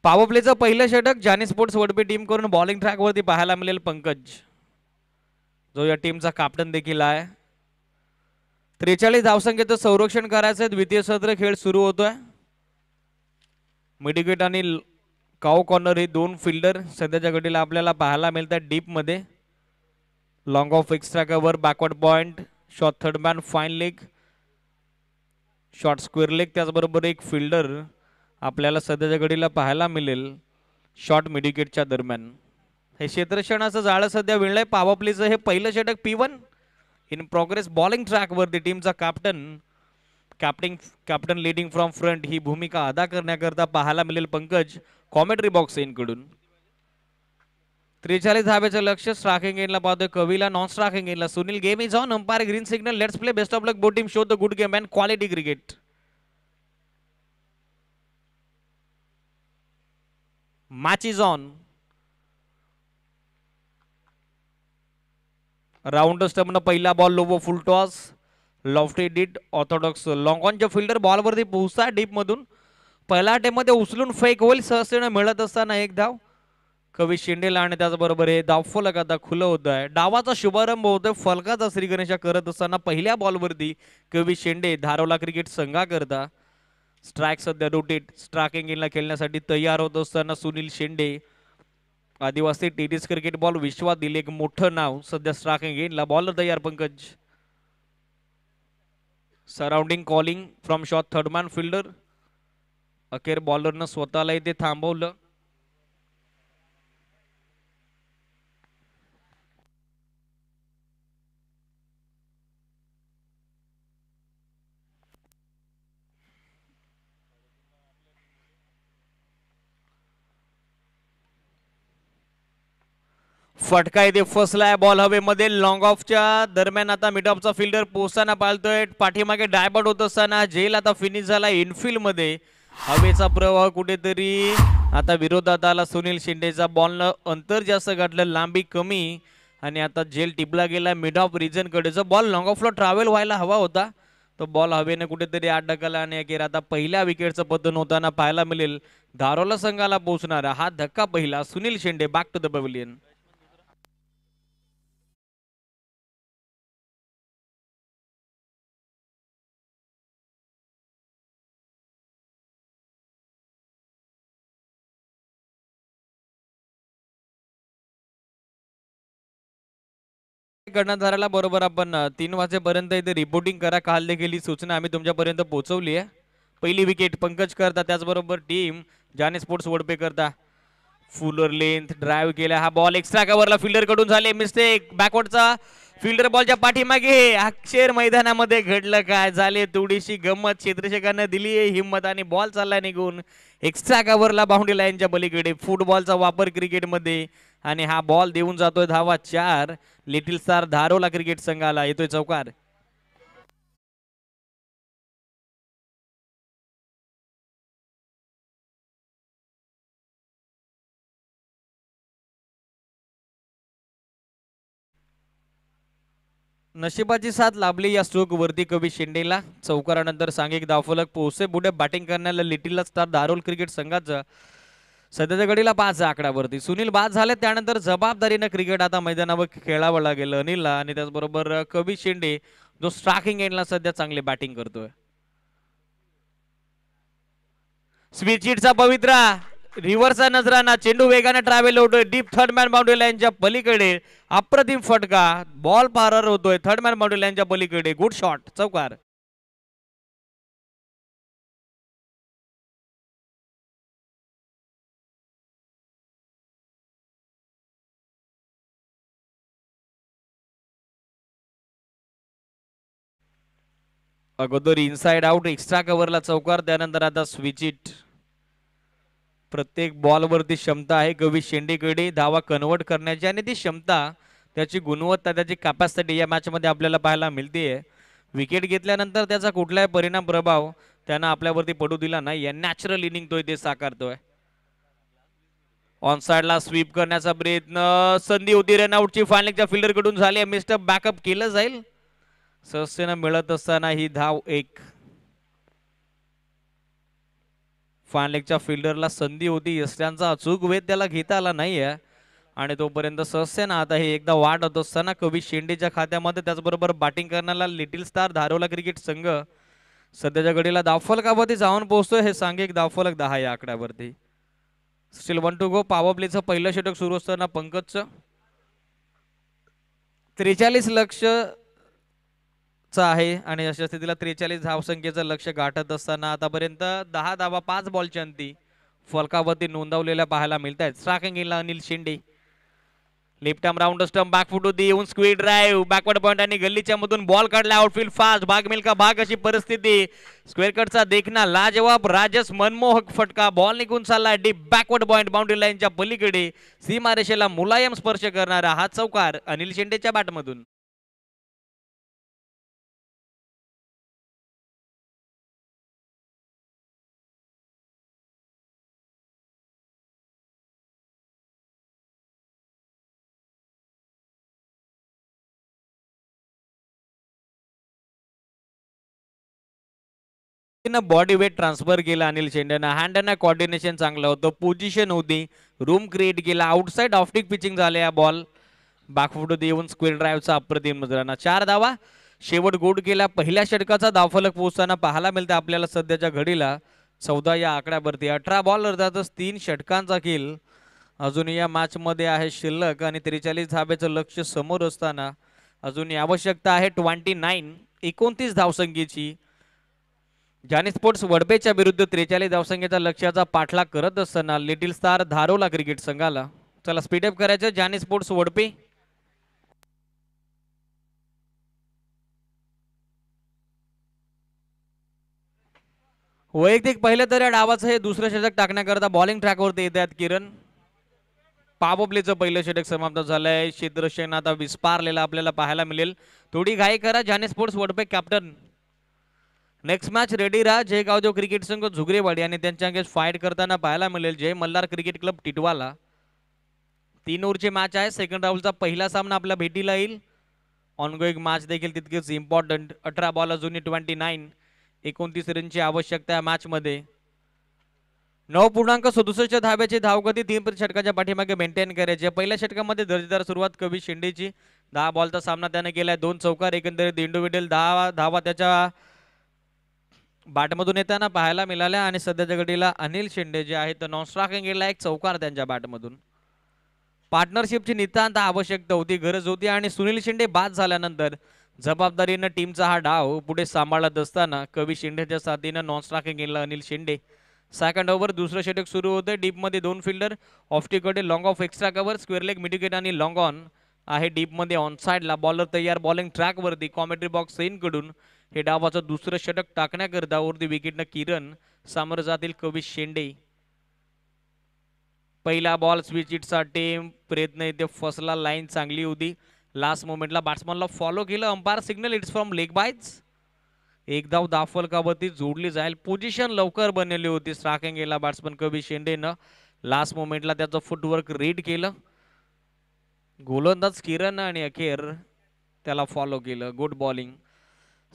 पॉवर प्लेचं पहिलं षटक जानी स्पोर्ट्स वडपे टीम करून बॉलिंग ट्रॅक वरती पाहायला मिळेल पंकज जो या टीमचा कॅप्टन देखील आहे. 43 धावसंख्येचं संरक्षण करायचं. द्वितीय सत्र खेळ सुरू होतोय. मिडविकेट आणि काउ कॉर्नर हे दोन फिल्डर सध्याच्या घडीला आपल्याला पाहायला मिळतात डीप मध्ये. Long off extra cover backward point short third man fine leg short square leg त्याचबरोबर एक फिल्डर आपल्याला सध्याच्या घडीला पाहायला मिळेल शॉर्ट मिडविकेटच्या दरम्यान. हे क्षेत्ररक्षणाचं जाळं सध्या विणलंय. पॉवर प्लेचं हे पहिलं षटक P1 in progress. Bowling track वरती टीमचा कॅप्टन लीडिंग फ्रॉम फ्रंट ही भूमिका अदा करण्याकरता पाहायला मिळेल पंकज कॉमेंट्री बॉक्स कडून. 43 धावेचं लक्ष. स्ट्रायकिंग एंडला पाहतोय कवीला. नॉन स्ट्रायकिंग एंडला Sunil. Game is on. Umpire green signal. Let's play. Best of luck both team. Show the good game and quality cricket. Match is on. Round स्टंपनं पहिला बॉल लोबो फुल टॉस लॉफ्टी डिट orthodox long ऑनच्या fielder बॉलवरती पोहोचता deep मधून. पहिल्या अटेम्प्टमध्ये उचलून फेक होईल. सहजतेने मिळत असताना एक धाव कवी शेंडेला आणि त्याचबरोबर हे धाव फलक आता खुलं होत आहे. डावाचा शुभारंभ होतोय. फलकाचा श्रीगणेशा करत असताना पहिल्या बॉलवरती कवी शेंडे धारोला क्रिकेट संघाकरता. स्ट्राईक सध्या रोटेट. स्ट्रायकिंग इनला खेळण्यासाठी तयार होत असताना सुनील शेंडे आदिवासी टीटीस क्रिकेट बॉल विश्वातील एक मोठं नाव सध्या स्ट्रायकिंग इनला. बॉलर तयार Pankaj. Surrounding calling from short third man fielder. अखेर बॉलरनं स्वतःला इथे थांबवलं. फटका इथे फसलाय. बॉल हवेमध्ये लॉंग ऑफच्या दरम्यान आता मिड ऑफचा फिल्डर पोहोचताना पाळतोय. पाठीमागे डायबॉट होत असताना झेल आता फिनिश झाला इनफिल्ड मध्ये. हवेचा प्रवाह कुठेतरी आता विरोधात आला. सुनील शिंदेचा बॉलनं अंतर जास्त गाठलं, लांबी कमी आणि आता झेल टिपला गेला मिड ऑफ रिजन कडे. जो बॉल लॉंग ऑफला ट्रॅव्हल व्हायला हवा होता तो बॉल हवेने कुठेतरी आत ढकलला आणि अखेर आता पहिल्या विकेटचं पतन होताना पाहायला मिळेल. धारोला संघाला पोहोचणारा हा धक्का पहिला. Sunil Shinde back to the pavilion. कर्णधाराला बरोबर आपण 3 वाजेपर्यंत इथे रिपोर्टिंग करा. काल देखील ही सूचना आम्ही तुमच्यापर्यंत पोहोचवली आहे. पहिली विकेट पंकज करता, त्याचबरोबर टीम जाने स्पोर्ट्स वडपे करता. फुलर लेंथ ड्राईव्ह केला. हा बॉल एक्स्ट्रा कव्हरला फिल्डर कडून झाले मिस्टेक. बॅकवर्डचा फिल्डर बॉलच्या पाठीमागे. अक्षर मैदानामध्ये घडलं काय, झाले थोडीशी गंमत. क्षेत्ररक्षकांना दिली आहे हिंमत आणि बॉल चालला निघून एक्स्ट्रा कव्हरला बाउंड्री लाईनच्या पलीकडे. फुटबॉलचा वापर क्रिकेटमध्ये आणि हा बॉल देऊन जातोय धावा 4. लिटिल स्टार धारोला क्रिकेट संघाला येतोय चौकार. नशिबाची साथ लाभली या स्ट्रोक वरती कवी शेंडेला. चौकारानंतर सांघिक धावफलक पोहोचते. पुढे बॅटिंग करण्याला लिटिल स्टार धारोल क्रिकेट संघाचं सध्याच्या घडीला 5 आकड्यावरती. सुनील बाद झाले त्यानंतर जबाबदारीनं क्रिकेट आता मैदानावर खेळावं लागेल अनिलला आणि त्याचबरोबर कवी शेंडे जो स्ट्रायकिंग एंडला सध्या चांगली बॅटिंग करतोय. स्वीट चा पवित्रा रिव्हर्सचा नजराना. चेंडू वेगाने ट्रॅव्हल होतोय डीप थर्ड मॅन बाउंड्री लाईनच्या पलीकडे. अप्रतिम फटका. बॉल पारर होतोय थर्ड मॅन बाउंड्री लाईनच्या पलीकडे. गुड शॉट चौकार. अगोदर इनसाइड आउट एक्स्ट्रा कव्हरला चौकार, त्यानंतर आता स्विच इट. प्रत्येक बॉलवरती क्षमता आहे कवी शेंडेकडे धावा कन्वर्ट करण्याची आणि ती क्षमता, त्याची गुणवत्ता, त्याची कॅपॅसिटी या मॅच मध्ये आपल्याला पाहायला मिळते. विकेट घेतल्यानंतर त्याचा कुठलाही परिणाम प्रभाव त्यानं आपल्यावरती पडू दिला नाही. नॅचरल इनिंग तो इथे साकारतोय. ऑन साइडला स्वीप करण्याचा प्रयत्न. संधी होती रनआउटची. फायनलच्या फिल्डर कडून झाली. मिस्टर बॅकअप केलं जाईल. सहजतेनं मिळत असताना ही धाव 1. फायनलच्या फिल्डरला संधी होती. यष्ट्यांचा अचूक वेध त्याला घेता आला नाहीये आणि तोपर्यंत सहजतेनं आता हे एकदा वाट होत असताना कवी शेंडेच्या खात्यामध्ये. त्याचबरोबर बॅटिंग करण्याला लिटिल स्टार धारोला क्रिकेट संघ सध्याच्या घडीला धावफलकावरती जाऊन पोहोचतोय. हे सांघिक धावफलक 10 या आकड्यावरती. Still 1 to go. पॉवर प्लेचं पहिलं षटक सुरू असताना पंकजचं 43 लक्ष आहे आणि अशा स्थितीला 43 धावसंख्येचं लक्ष गाठत असताना आतापर्यंत 10 धावा 5 बॉलच्या अंती फलकावरती नोंदवलेल्या पाहायला मिळत आहेत. स्ट्रायकिंग एंडला Anil Shinde. Left arm round stump back foot होती. येऊन स्क्वीड ड्राईव्ह बॅकवर्ड पॉइंट आणि गल्लीच्या मधून बॉल काढला. Outfield fast. भाग मिल्का भाग अशी परिस्थिती. स्क्वेअर कटचा देखना लाजवाब राजस मनमोहक फटका. बॉल निघून चालला डीप बॅकवर्ड पॉइंट बाउंड्री लाईनच्या पलीकडे. सीमारेषेला मुलायम स्पर्श करणारा हा चौकार अनिल शिंदेच्या बॅटमधून. बॉडी वेट ट्रान्सफर केला अनिल शेंडेनं. हँडना कॉर्डिनेशन चांगलं होतं. पोझिशन होती. रूम क्रिएट केला. आउटसाइड ऑफस्टिक पिचिंग झाले. या बॉल बॅकफुट होती. येऊन स्क्वेअर ड्राईव्हचा अप्रतिम नजराना. 4 धावा शेवट गोड केला. पहिल्या षटकाचा धावफलक पोहोचताना पाहायला मिळते आपल्याला सध्याच्या घडीला 14 या आकड्यावरती. 18 बॉल अर्थातच 3 षटकांचा खेळ अजून या मॅच मध्ये आहे शिल्लक आणि 43 धाब्याचं लक्ष समोर असताना अजून आवश्यकता आहे 29 धावसंख्येची. जाने स्पोर्ट्स वडपेच्या विरुद्ध 43 धावसंख्येचा लक्ष्याचा पाठलाग करत असताना लिटिल स्टार धारोला क्रिकेट संघाला. चला स्पीडअप करायचं. जाने स्पोर्ट्स वडपे वैयक्तिक पहिल्या तर या डावाचं हे दुसरं षटक टाकण्याकरता बॉलिंग ट्रॅकवरती येत आहेत किरण. पॉवर प्लेचं पहिलं षटक समाप्त झालंय. क्षेत्ररक्षण आता विस्पारलेलं आपल्याला पाहायला मिळेल. थोडी घाई करा Jani sports Vadape captain. Next match ready राहा. जय गावदेव क्रिकेट संघ झुगरेवाडी आणि त्यांच्या अगेन्स्ट फाईट करताना पाहायला मिळेल जय मल्हार क्रिकेट क्लब टिटवाला. 3 ओव्हरची मॅच आहे. सेकंड राऊंडचा पहिला सामना आपल्या भेटीला येईल. ऑनगोईंग मॅच देखील तितकेच इम्पॉर्टंट. 18 बॉल अजूनही 29. 29 रनची आवश्यकता या मॅच मध्ये. 9.67 धाब्याची धावगती 3 षटकाच्या पाठीमागे मेंटेन करायची. पहिल्या षटकामध्ये दर्जेदार सुरुवात कवी शेंडेची. 10 बॉलचा सामना त्याने केलाय. 2 चौकार एकंदरीत इंडिव्हिज्युअल 10 धावा त्याच्या बॅटमधून येताना पाहायला मिळाल्या आणि सध्याच्या घडीला अनिल शेंडे जे आहेत नॉन स्ट्रायकिंग गेला 1 चौकार त्यांच्या बॅटमधून. पार्टनरशिपची नितांत आवश्यकता होती, गरज होती आणि सुनील शेंडे बाद झाल्यानंतर जबाबदारीनं टीमचा हा डाव पुढे सांभाळत असताना कवी शेंडेच्या साथीनं नॉन स्ट्रायकिंग गेला अनिल शेंडे. सेकंड ओव्हर दुसरं षटक सुरू होतं. डीपमध्ये 2 फिल्डर ऑफटीकडे long off extra cover square leg midwicket आणि लॉंग ऑन आहे. डीपमध्ये ऑन साइडला बॉलर तयार बॉलिंग ट्रॅकवरती कॉमेंट्री बॉक्स कडून हे डावाचं दुसरं षटक टाकण्याकरता वरती विकेटनं किरण सामोरं जातील कवी शेंडे. पहिला बॉल स्विच हिटसाठी प्रयत्न इथे फसला. लाईन चांगली होती. लास्ट मोमेंटला बॅट्समनला फॉलो केलं. Umpire signal it's from leg boys. एक धाव दाफलकावरती जोडली जाईल. पोझिशन लवकर बनवली होती स्ट्रायकिंग गेला बॅट्समन कवी शेंडेनं. लास्ट मोमेंटला त्याचं फुटवर्क रीड केलं गोलंदाज किरण आणि अखेर त्याला फॉलो केलं. Good bowling.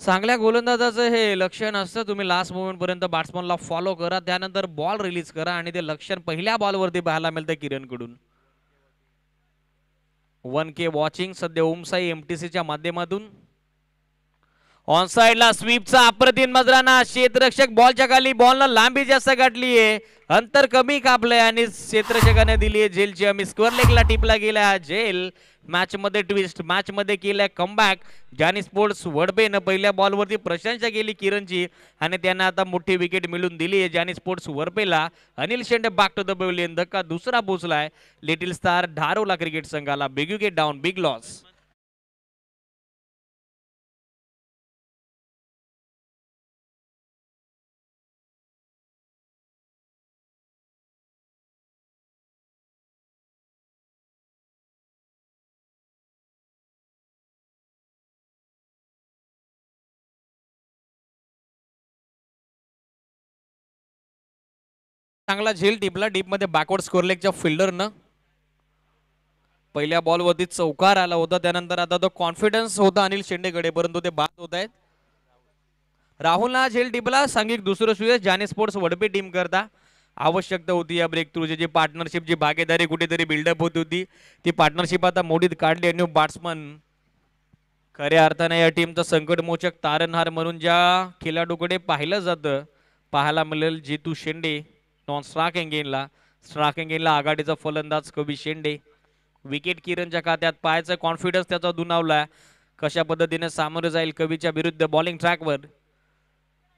चांगल्या गोलंदाजाचं हे लक्षण असतं. तुम्ही लास्ट मोमेंट पर्यंत बॅट्समनला फॉलो करा, त्यानंतर बॉल रिलीज करा आणि ते लक्षण पहिल्या बॉलवरती पाहायला मिळतं किरणकडून. 1K वॉचिंग सध्या ओमसाई एमटीसीच्या माध्यमातून. ऑन साइडला स्वीपचा अप्रतिम नजराना. क्षेत्ररक्षक बॉलच्या खाली बॉलला लांबी जास्त गाठलीये, अंतर कमी कापलंय आणि क्षेत्ररक्षकाने दिली आहे जेलची आम्ही. स्क्वेअर लेगला टिपला गेला हा जेल. मॅच मध्ये ट्विस्ट, मॅच मध्ये केलाय कमबॅक. जानी स्पोर्ट्स वडबेनं पहिल्या बॉलवरती प्रशंसा केली किरणची आणि त्यांना आता मोठी विकेट मिळून दिली आहे जानी स्पोर्ट्स वरपेला. Anil Shende back to the pavilion. धक्का दुसरा पोचलाय लिटिल स्टार धारोला क्रिकेट संघाला. Big wicket down, big loss. चांगला झेल टिपला डीपमध्ये बॅकवर्ड स्कोअर लेगच्या फिल्डरनं. पहिल्या बॉलवरती चौकार आला होता, त्यानंतर आता तो कॉन्फिडन्स होता अनिल शेंडेकडे, परंतु ते बाद होत आहेत. राहुलला झेल टिपला. सांघिक दुसरं सुयश जाने स्पोर्ट्स वडपे टीम करता आवश्यकता होती या ब्रेक थ्रूची. जी पार्टनरशिप जी भागीदारी कुठेतरी बिल्डअप होत होती ती पार्टनरशिप आता मोडीत काढली. न्यू बॅट्समन खऱ्या अर्थाने या टीमचा संकटमोचक तारणहार म्हणून ज्या खेळाडूकडे पाहिलं जातं पाहायला मिळेल जितू शेंडे. नॉन स्ट्रायकिंग गेनला आघाडीचा फलंदाज कवी शेंडे. विकेट किरणच्या खात्यात पाहायचं. कॉन्फिडन्स त्याचा दुणावला. कशा पद्धतीने सामोरे जाईल कवीच्या विरुद्ध. बॉलिंग ट्रॅकवर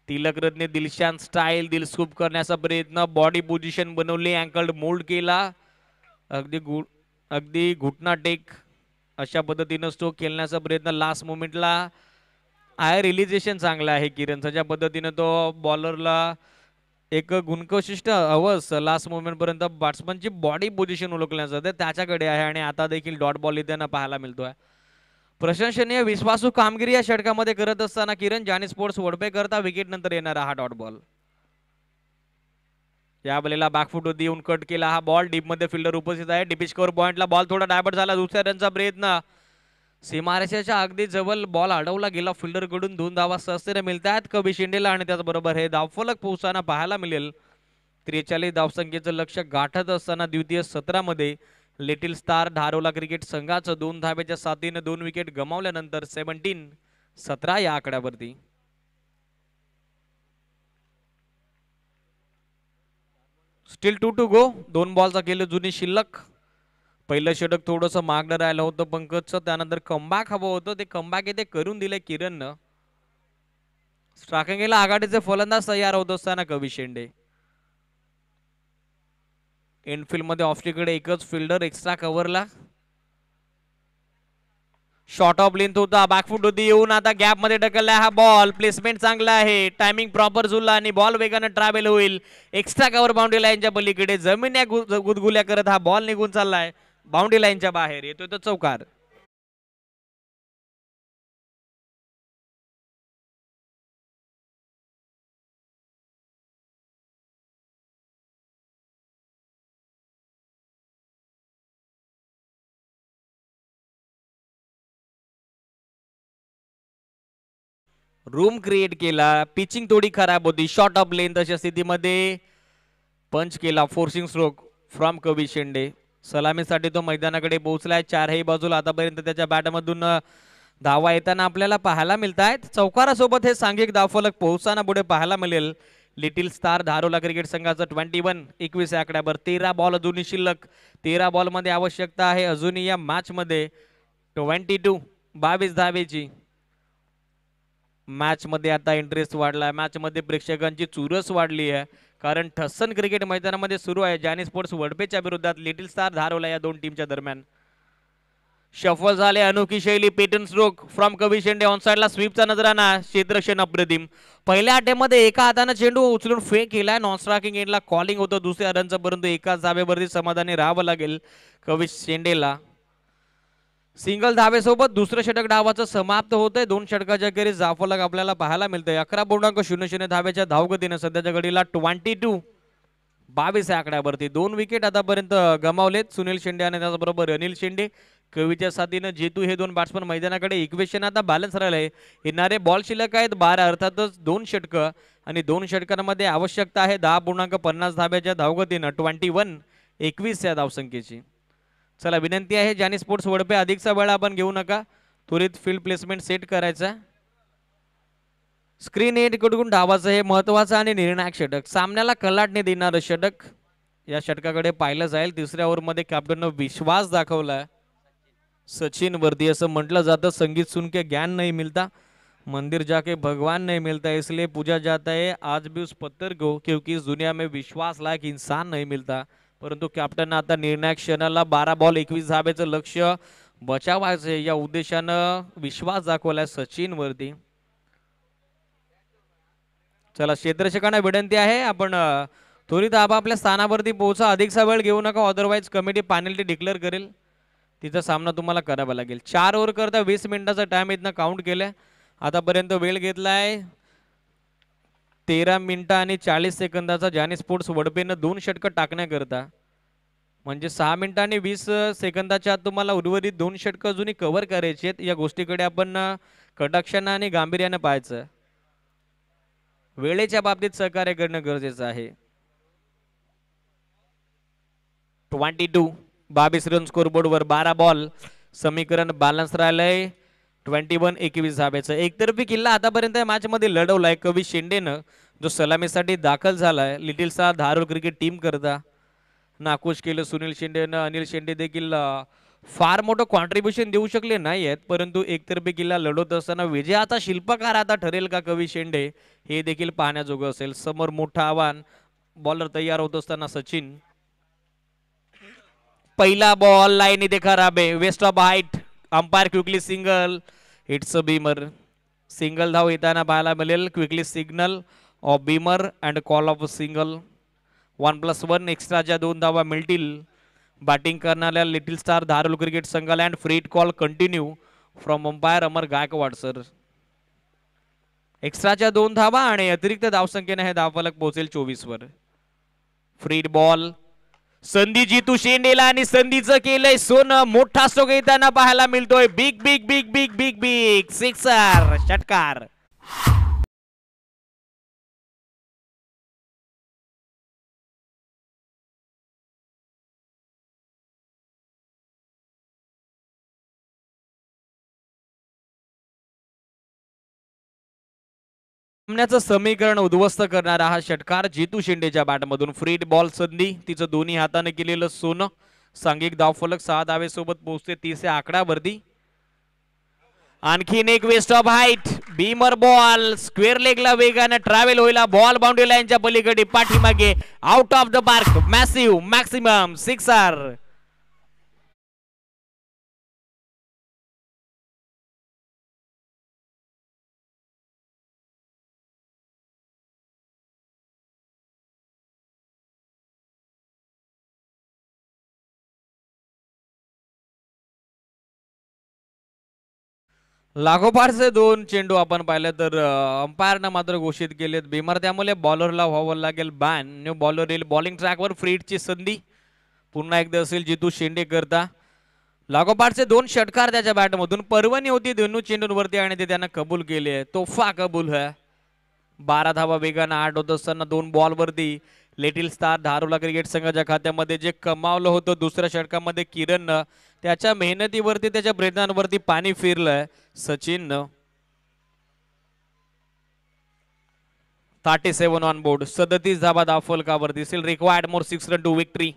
तिलक रत्ने दिलशान स्टाईल दिल स्कूप करण्याचा प्रयत्न. बॉडी पोझिशन बनवली, अँकल्ड मोल्ड केला. अगदी घुटना टेक अशा पद्धतीनं स्ट्रोक खेळण्याचा प्रयत्न. लास्ट मोमेंटला आय रिलिझेशन चांगलं आहे किरणचं. ज्या पद्धतीनं तो बॉलरला एक गुणकौशिष्ट हवं असतं लास्ट मोमेंट पर्यंत बॅट्समनची बॉडी पोझिशन ओळखण्याचं ते त्याच्याकडे आहे आणि आता देखील डॉट बॉल इथे पाहायला मिळतोय. प्रशंसनीय विश्वासू कामगिरी या षटकामध्ये करत असताना किरण जानी स्पोर्ट्स वडपे करता विकेट नंतर येणारा हा डॉट बॉल. या बॉलला बॅकफुट होती, येऊन कट केला हा बॉल. डीप मध्ये फिल्डर उपस्थित आहे. डीपी स्कोर पॉइंटला बॉल थोडा डायवर्ट झाला. दुसऱ्या रनचा प्रयत्न. सीमारेषेच्या अगदी जवळ बॉल अडवला गेला फिल्डर कडून. 2 धावा सहजतेने मिळतात कवी शेंडेला आणि त्याचबरोबर हे धावफलक पोहोचताना पाहायला मिळेल. 43 धावसंख्येचं लक्ष गाठत असताना द्वितीय सत्रामध्ये लिटिल स्टार धारोला क्रिकेट संघाचं 2 धाब्याच्या साथीने 2 विकेट गमावल्यानंतर 17 या आकड्यावरती. Steel 2 to go. 2 बॉलचा केलं जुनी शिल्लक. पहिलं षटक थोडंसं मागणं राहिलं होतं पंकजचं, त्यानंतर कमबॅक हवं होतं, ते कमबॅक इथे करून दिले किरणनं. स्ट्रायकिंगला आघाडीचे फलंदाज तयार होत असताना कवी शेंडे. इनफिल्ड मध्ये ऑफलीकडे एकच फिल्डर एक्स्ट्रा कव्हरला. शॉर्ट ऑफ लेंथ होता, बॅकफुट होती, येऊन आता गॅप मध्ये ढकलला हा बॉल. प्लेसमेंट चांगला आहे, टायमिंग प्रॉपर झुलला आणि बॉल वेगाने ट्रॅव्हल होईल एक्स्ट्रा कव्हर बाउंड्री लाईनच्या पलीकडे. जमिन्या गुदगुल्या करत हा बॉल निघून चाललाय बाउंड्री लाईनच्या बाहेर. येतोय तो चौकार. रूम क्रिएट केला, पिचिंग थोडी खराब होती, शॉर्ट ऑफ लेंथ अशा स्थितीमध्ये पंच केला फोर्सिंग स्ट्रोक फ्रॉम कवी शेंडे. सलामीसाठी तो मैदानाकडे पोहोचलाय. चारही बाजूला आतापर्यंत त्याच्या बॅटमधून धावा येताना आपल्याला पाहायला मिळत आहेत. चौकारासोबत हे सांघिक धावफलक पोहोचताना पुढे पाहायला मिळेल. लिटिल स्टार धारोला क्रिकेट संघाचं 21 21 आकड्यावर 13 बॉल अजूनही शिल्लक. 13 बॉल मध्ये आवश्यकता आहे अजूनही या मॅच मध्ये 22 धावेची. मॅच मध्ये आता इंटरेस्ट वाढला, मॅच मध्ये प्रेक्षकांची चुरस वाढली आहे, कारण ठस्सन क्रिकेट मैदानामध्ये सुरू आहे जानी स्पोर्ट्स वडपेच्या विरोधात लिटिल स्टार धारोला या दोन टीमच्या दरम्यान. शफल झाले अनोखी शैली, पेटन स्ट्रोक फ्रॉम कवी शेंडे. ऑन साइडला स्वीपचा नजराना, क्षेत्ररक्षण अप्रतिम. पहिल्या अटेमध्ये एका हाताने चेंडू उचलून फेक केलाय, नॉन स्ट्रायकिंग एंडला कॉलिंग होतं दुसऱ्या रनचं, परंतु एकाच धाब्यावरती समाधानी राहावं लागेल कवी शेंडेला. सिंगल धावेसोबत दुसरं षटक डावाचं समाप्त होतंय. 2 षटकाच्या अखेरीस धावफलक आपल्याला पाहायला मिळतंय. 11.00 धावेच्या धावगतीने सध्याच्या घडीला 22 आकड्यावरती. 2 विकेट आतापर्यंत गमावलेत सुनील शेंडे आणि त्याचबरोबर अनिल शेंडे. कवीच्या साथीनं जेतू हे 2 बॅट्समन मैदानाकडे. इक्वेशन आता बॅलन्स राहिलंय. येणारे बॉल शिल्लक आहेत 12, अर्थातच 2 षटकं आणि 2 षटकांमध्ये आवश्यकता आहे 10.50 धाब्याच्या धावगतीनं 21 या धावसंख्येची. चला विनंती आहे जानी स्पोर्ट्स वडपे, अधिकचा वेळ आपण घेऊ नका, त्वरित फील्ड प्लेसमेंट सेट करायचा. स्क्रीन एट कडून डावाचं हे महत्वाचं आणि निर्णायक षटक, सामन्याला कलाटणी देणारं षटक. या षटकाकडे पाहिलं जाईल. तिसऱ्या ओव्हरमध्ये कॅप्टननं विश्वास दाखवला सचिन वरती. असं म्हटलं जातं संगीत सुन के ज्ञान नहीं मिलता, मंदिर जाके भगवान नहीं मिलता, इसलिए पूजा जाता है आज भी उस पत्थर को, क्योंकि इस दुनिया में विश्वास लायक इंसान नहीं मिलता. परंतु कॅप्टन आता निर्णायक क्षणाला 12 बॉल 21 धाब्याचं लक्ष्य बचावायचं या उद्देशानं विश्वास दाखवलाय सचिन वरती. चला क्षेत्ररक्षकांना विनंती आहे आपण त्वरित आपापल्या स्थानावरती पोहोचा, अधिकचा वेळ घेऊ नका, अदरवाईज कमिटी पेनल्टी डिक्लेअर करेल. तिचा सामना तुम्हाला करावा लागेल. 4 ओव्हर करता 20 मिनिटाचा टाइम इथनं काउंट केलाय. आतापर्यंत वेळ घेतलाय 13 मिनिटं आणि 40 सेकंदाचा जानी स्पोर्ट्स वडपेनं 2 षटकं टाकण्याकरता. म्हणजे 6 मिनिटं आणि 20 सेकंदाच्या आत तुम्हाला उर्वरित 2 षटकं अजूनही कव्हर करायची आहेत. या गोष्टीकडे आपण कटाक्षानं आणि गांभीर्यानं पाहायचं. वेळेच्या बाबतीत सहकार्य करणं गरजेचं आहे. 22 रन स्कोरबोर्डवर 12 बॉल, समीकरण बॅलन्स राहिलंय 21 धाब्याचं. एकतर्फी किल्ला आतापर्यंत या मॅच मध्ये लढवलाय कवी शेंडेनं, जो सलामीसाठी दाखल झालाय little star Dharol cricket team करता. नाखुश केलं सुनील शेंडेनं. अनिल शेंडे देखील फार मोठं कॉन्ट्रीब्युशन देऊ शकले नाही आहेत, परंतु एकतर्फी किल्ला लढवत असताना विजयाचा शिल्पकार आता ठरेल का कवी शेंडे, हे देखील पाहण्याजोगं असेल. समोर मोठं आव्हान, बॉलर तयार होत असताना सचिन. पहिला बॉल लाईन इथे खराब आहे, waist of height, umpire quickly single, it's a beamer. Single धाव येताना पाहायला मिळेल. Quickly signal of beamer and call of single. 1+1 एक्स्ट्राच्या 2 धावा मिळतील बॅटिंग करणाऱ्या लिटिल स्टार धारोल क्रिकेट संघाला. And free hit call continue from umpire Amar Gaikwad sir. एक्स्ट्राच्या 2 धावा आणि अतिरिक्त धावसंख्येने हे धावफलक पोहोचेल 24 वर. फ्रीट बॉल, संधी जितू शेंडेला आणि संधीचं केलंय सोनं. मोठा स्ट्रोक येताना पाहायला मिळतोय. Big big big big big big sixer, षटकार. सामन्याचं समीकरण उद्ध्वस्त करणारा हा षटकार जितू शेंडेच्या बॅटमधून. फ्रीट बॉल संधी, तिचं दोन्ही हाताने केलेलं सोनं. सांघिक धावफलक 6 धावेसोबत पोहोचते 30 या आकड्यावरती. आणखीन एक waist of height, beamer ball, square लेगला वेगाने ट्रॅव्हल होईला, बॉल बाउंड्री लाईनच्या पलीकडे पाठीमागे, out of the park, massive maximum sixer. लागोपाठचे 2 चेंडू आपण पाहिलं तर अंपायरनं मात्र घोषित केलेत बिमार, त्यामुळे बॉलरला व्हावं लागेल बॅन. न्यू बॉलर येईल बॉलिंग ट्रॅकवर. फ्री हिटची संधी पुन्हा एकदा असेल जितू शेंडे करता. लागोपाठचे 2 षटकार त्याच्या बॅटमधून. पर्वणी होती दोन्ही चेंडूंवरती आणि ते त्यानं कबूल केले. तोफा कबूल है. 12 धावा वेगानं 8 होत असताना 2 बॉलवरती लिटिल स्टार धारोला क्रिकेट संघाच्या खात्यामध्ये जे कमावलं होतं दुसऱ्या षटकामध्ये किरणनं, त्याच्या मेहनतीवरती त्याच्या प्रयत्नांवरती पाणी फिरलंय सचिननं. 37 ऑन बोर्ड. 37 धाबा फलकावरती. Still required more 6 run to victory.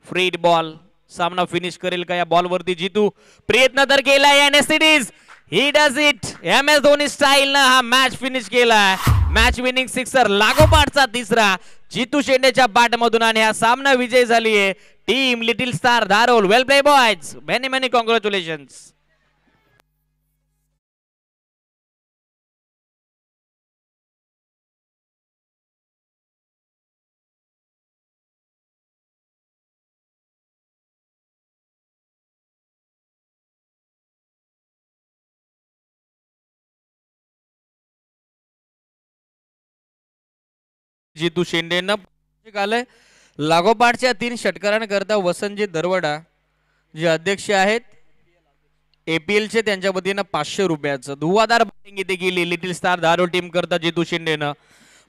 Free ball. सामना फिनिश करेल का या बॉलवरती जितू? प्रयत्न तर केलाय आणि सिटीज he does it. M S Dhoni style ना हा मॅच फिनिश केलाय. मॅच विनिंग सिक्सर लागोपाठचा तिसरा जितू शेंडेच्या बॅटमधून आणि हा सामना विजय झाली आहे team little star Dharol. Well play boys. Many many congratulations. Jitu शेंडेनं आलंय. लागोपाठच्या 3 षटकारांकरता वसंतजी दरवडा जे अध्यक्ष आहेत APLचे, त्यांच्या वतीनं 500 रुपयाचं धुवाधार बॅटिंग इथे गेली लिटिल स्टार धारोल टीम करता जितू शेंडेनं.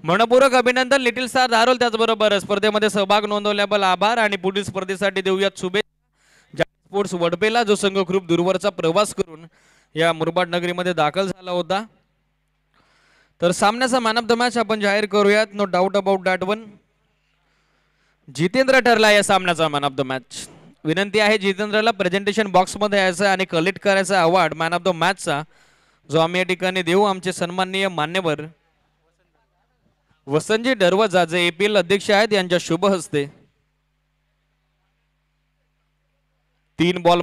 मनपूर्वक अभिनंदन लिटिल स्टार धारोल. त्याचबरोबर स्पर्धेमध्ये सहभाग नोंदवल्याबद्दल आभार आणि पुढील स्पर्धेसाठी देऊयात शुभेच्छा. स्पोर्ट्स वडपेला जो संघ खूप दूरवरचा प्रवास करून या मुरबाड नगरीमध्ये दाखल झाला होता, तर सामन्याचा मॅन ऑफ द मॅच आपण जाहीर करूयात. No doubt about that one. Jitendra ठरला या सामन्याचा मॅन ऑफ द मॅच. विनंती आहे जितेंद्रला प्रेझेंटेशन बॉक्समध्ये यायचं आणि कलेक्ट करायचा अवॉर्ड मॅन ऑफ द मॅचचा, जो आम्ही या ठिकाणी देऊ. आमचे सन्माननीय मान्यवर वसंतजी दरवजा जे APL अध्यक्ष आहेत यांच्या शुभ हस्ते 3 बॉल